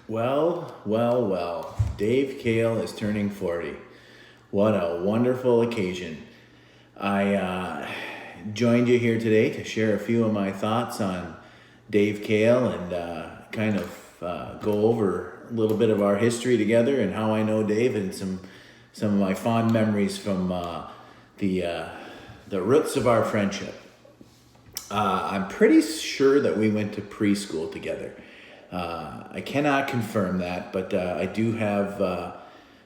Well. Dave Kahl is turning 40. What a wonderful occasion. I joined you here today to share a few of my thoughts on Dave Kahl and go over a little bit of our history together and how I know Dave and some of my fond memories from the roots of our friendship. I'm pretty sure that we went to preschool together. I cannot confirm that, but I do have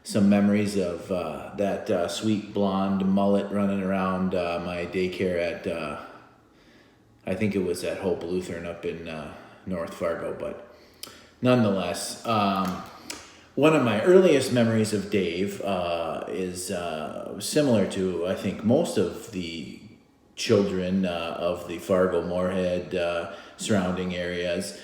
some memories of that sweet blonde mullet running around my daycare at, I think it was at Hope Lutheran up in North Fargo, but nonetheless, one of my earliest memories of Dave is similar to, I think, most of the children of the Fargo, Moorhead, surrounding areas,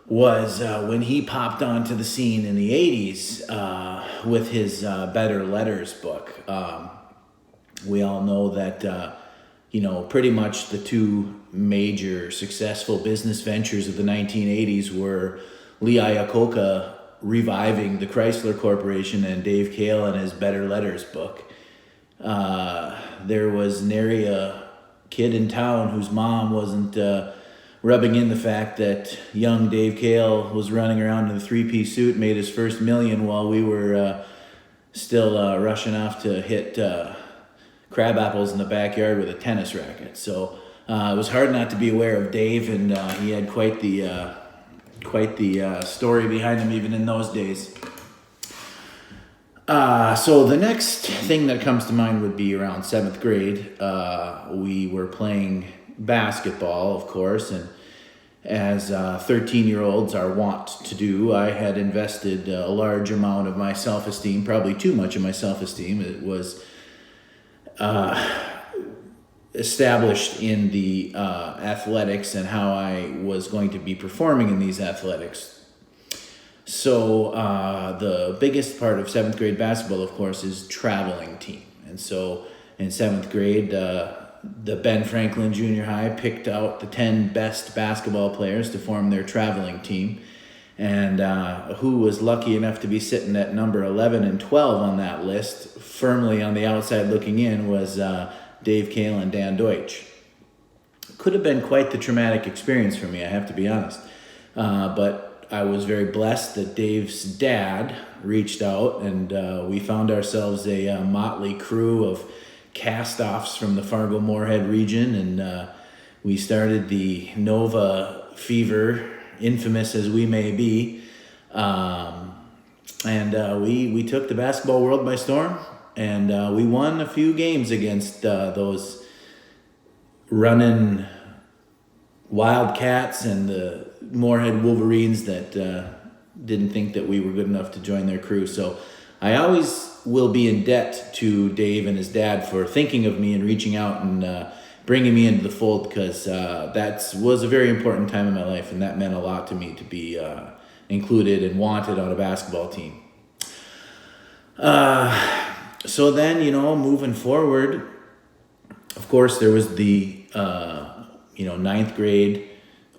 was when he popped onto the scene in the 80s with his Better Letters book. We all know that, pretty much the two major successful business ventures of the 1980s were Lee Iacocca reviving the Chrysler Corporation and Dave Kahl and his Better Letters book. There was nary a kid in town whose mom wasn't rubbing in the fact that young Dave Kahl was running around in a three-piece suit, made his first million while we were still rushing off to hit crab apples in the backyard with a tennis racket. So it was hard not to be aware of Dave, and he had quite the story behind him even in those days. So the next thing that comes to mind would be around 7th grade. We were playing basketball, of course, and as 13-year-olds are wont to do, I had invested a large amount of my self-esteem, probably too much of my self-esteem. It was established in the athletics and how I was going to be performing in these athletics. So the biggest part of 7th grade basketball, of course, is traveling team. And so in 7th grade, the Ben Franklin Junior High picked out the 10 best basketball players to form their traveling team. And who was lucky enough to be sitting at number 11 and 12 on that list, firmly on the outside looking in, was Dave Kahl and Dan Deutsch. Could have been quite the traumatic experience for me, I have to be honest. But I was very blessed that Dave's dad reached out, and we found ourselves a motley crew of cast-offs from the Fargo-Moorhead region, and we started the Nova Fever, infamous as we may be, and we took the basketball world by storm, and we won a few games against those running Wildcats and the Moorhead Wolverines that didn't think that we were good enough to join their crew. So I always will be in debt to Dave and his dad for thinking of me and reaching out and bringing me into the fold, because that was a very important time in my life, and that meant a lot to me to be included and wanted on a basketball team. So then, moving forward, of course, there was the 9th grade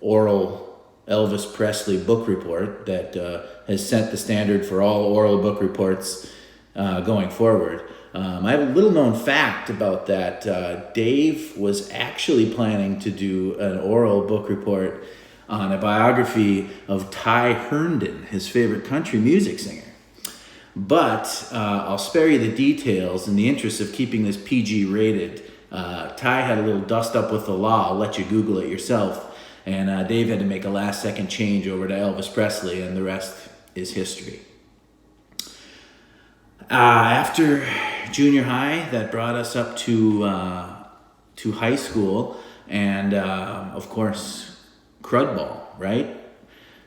oral Elvis Presley book report that has set the standard for all oral book reports going forward. I have a little known fact about that. Dave was actually planning to do an oral book report on a biography of Ty Herndon, his favorite country music singer. But I'll spare you the details in the interest of keeping this PG rated. Ty had a little dust up with the law. I'll let you Google it yourself. And Dave had to make a last-second change over to Elvis Presley, and the rest is history. After junior high, that brought us up to high school, and of course, Crud ball, right?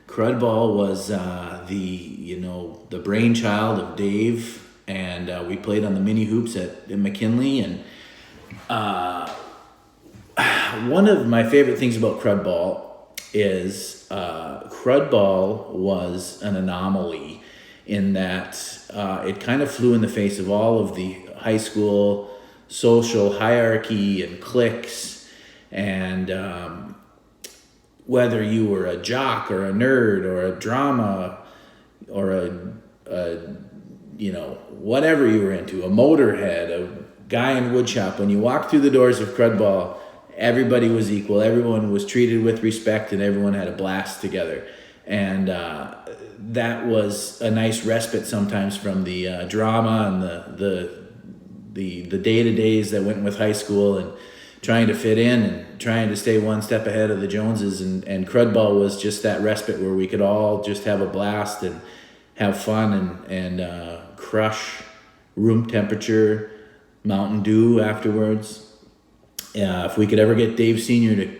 Crud ball was the brainchild of Dave, and we played on the mini hoops at McKinley, and one of my favorite things about Crud ball is Crud ball was an anomaly in that it kind of flew in the face of all of the high school social hierarchy and cliques, and whether you were a jock or a nerd or a drama or a you know, whatever you were into, a motorhead, a guy in woodshop, when you walked through the doors of Crud Ball, everybody was equal. Everyone was treated with respect, and everyone had a blast together. And that was a nice respite sometimes from the drama and the day-to-days that went with high school and trying to fit in and trying to stay one step ahead of the Joneses. And Crud Ball was just that respite where we could all just have a blast and have fun and crush room temperature Mountain Dew afterwards. If we could ever get Dave Sr.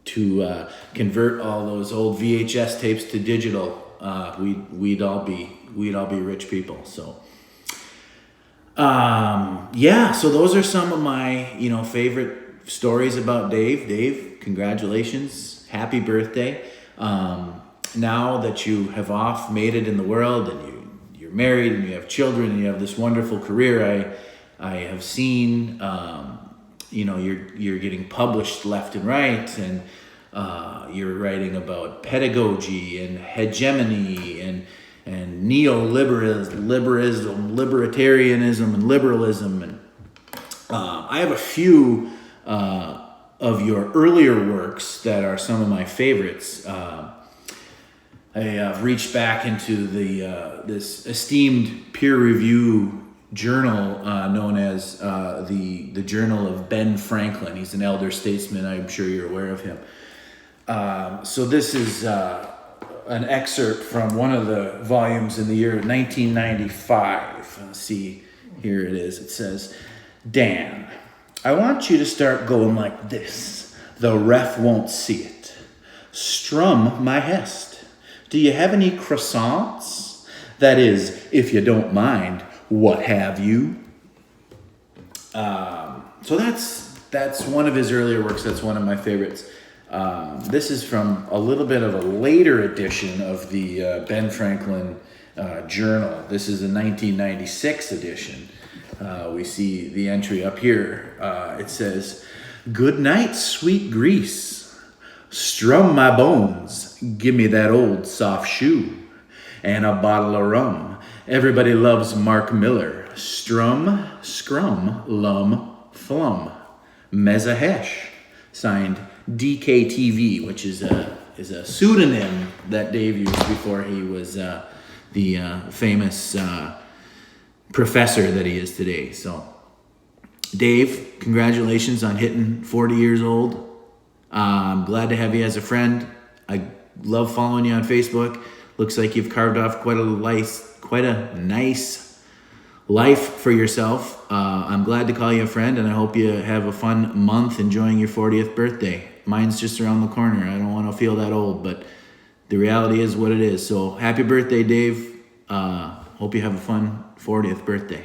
to convert all those old VHS tapes to digital, we'd all be rich people. So so those are some of my favorite stories about Dave. Dave, congratulations, happy birthday. Now that you have made it in the world, and you're married and you have children and you have this wonderful career, I have seen you're getting published left and right, and you're writing about pedagogy and hegemony and neoliberalism, libertarianism, and liberalism. And I have a few of your earlier works that are some of my favorites. I have reached back into this esteemed peer review journal known as the Journal of Ben Franklin. He's an elder statesman. I'm sure you're aware of him. So this is an excerpt from one of the volumes in the year 1995. Let's see, here it is. It says, Dan, I want you to start going like this. The ref won't see it. Strum my hest. Do you have any croissants? That is, if you don't mind, what have you? So that's one of his earlier works. That's one of my favorites. This is from a little bit of a later edition of the Ben Franklin Journal. This is a 1996 edition. We see the entry up here. It says, "Good night, sweet Greece. Strum my bones. Give me that old soft shoe. And a bottle of rum. Everybody loves Mark Miller. Strum, scrum, lum, flum. Mezahesh." Signed DKTV, which is a pseudonym that Dave used before he was the famous professor that he is today. So, Dave, congratulations on hitting 40 years old. I'm glad to have you as a friend. I love following you on Facebook. Looks like you've carved off quite a nice life for yourself. I'm glad to call you a friend, and I hope you have a fun month enjoying your 40th birthday. Mine's just around the corner. I don't want to feel that old, but the reality is what it is. So happy birthday, Dave. Hope you have a fun 40th birthday.